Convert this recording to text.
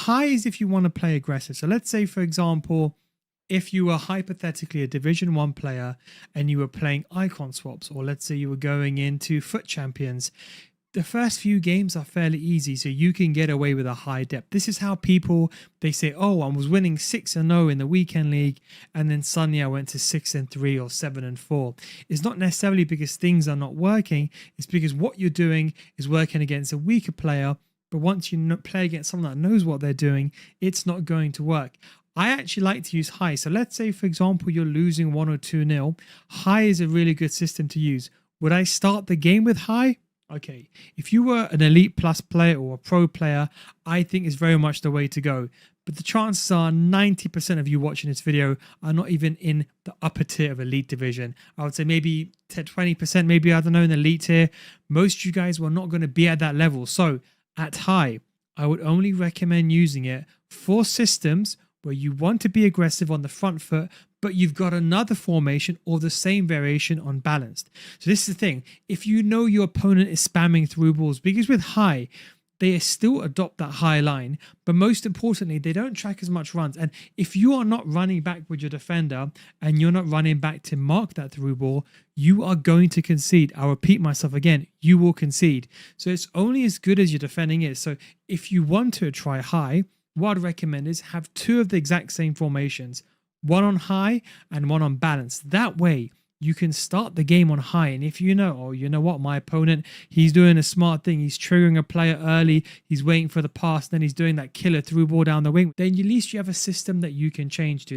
high is if you want to play aggressive. So let's say, for example, if you were hypothetically a Division 1 player and you were playing icon swaps, or let's say you were going into FUT Champions, the first few games are fairly easy, so you can get away with a high depth. This is how people, they say, oh, I was winning 6-0 in the weekend league, and then suddenly I went to 6-3 or 7-4. It's not necessarily because things are not working, it's because what you're doing is working against a weaker player, but once you play against someone that knows what they're doing, it's not going to work. I actually like to use high. So let's say, for example, you're losing 1 or 2-0. High is a really good system to use. Would I start the game with high? Okay, if you were an Elite Plus player or a pro player, I think it's very much the way to go. But the chances are 90% of you watching this video are not even in the upper tier of Elite Division. I would say maybe 20%, maybe, I don't know, in the Elite tier. Most of you guys were not going to be at that level. So at high, I would only recommend using it for systems where you want to be aggressive on the front foot, but you've got another formation or the same variation on balanced. So this is the thing. If you know your opponent is spamming through balls, because with high, they still adopt that high line, but most importantly, they don't track as much runs. And if you are not running back with your defender and you're not running back to mark that through ball, you are going to concede. I'll repeat myself again, you will concede. So it's only as good as your defending is. So if you want to try high, what I'd recommend is have 2 of the exact same formations, one on high and one on balance. That way you can start the game on high. And if you know, oh, you know what, my opponent, he's doing a smart thing. He's triggering a player early. He's waiting for the pass. Then he's doing that killer through ball down the wing. Then at least you have a system that you can change to.